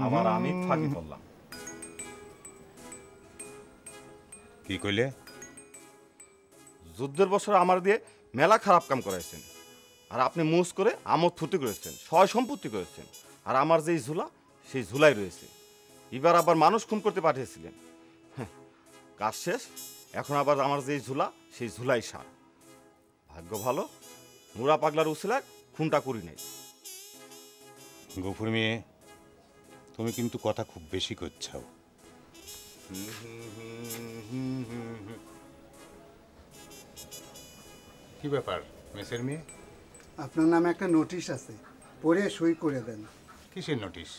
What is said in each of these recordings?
আবার আমি ফাঁকি করলাম। কি কইলে? যুদ্ধের বছর আমার দিয়ে মেলা খারাপ কাম করাইছেন, আর আপনি মুস করে আমোদ ফুর্তি করেছেন, সয় সম্পত্তি করেছেন, আর আমার যেই ঝুলা সেই ঝুলাই রয়েছে। এবার আবার মানুষ খুন করতে পাঠিয়েছিলেন। হ্যাঁ, কাজ শেষ, এখন আবার আমার যেই ঝুলা সেই ঝুলাই সার। ভাগ্য ভালো, মুরা পাগলার উছিলার খুনটা করি নাই। গফুর মেয়ে, তুমি কিন্তু কথা খুব বেশি করছাও। কি ব্যাপার মেসের মেয়ে? আপনার নামে একটা নোটিশ আছে, পড়ে সই করে দেন। কিসের নোটিশ?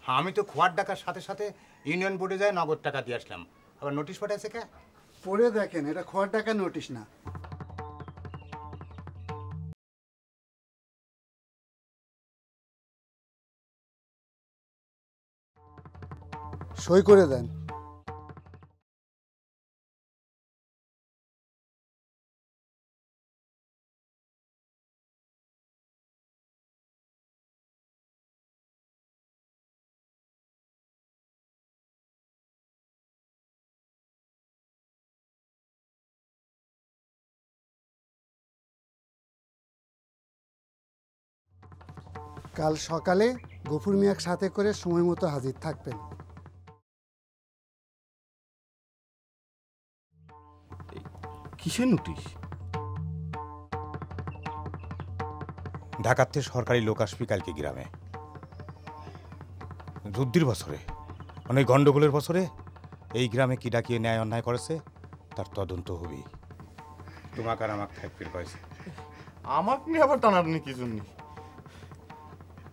আমি তো খোয়ার ডাকার সাথে সাথে ইউনিয়ন বোর্ডে যায় নগদ টাকা দিয়ে আসলাম, আবার নোটিশ পাঠাইছে কে? পড়ে দেখেন, এটা খোয়ার টাকা নোটিশ না। সই করে দেন। কাল সকালে গফুর মিয়ার সাথে করে সময় মতো হাজির থাকবেন। কিসের নোটিশ? ঢাকাতে সরকারি লোক আসবি কালকে গ্রামে। যুদ্ধের বছরে, অনেক গন্ডগোলের বছরে এই গ্রামে কি ডাকিয়ে ন্যায় অন্যায় করেছে তার তদন্ত হবেই। তোমাকে আর আমাকে থাকবির কয়েছে। আমাকে নিয়ে আবার টানাটানি কি জন্য?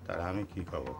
তার আমি কি খবর?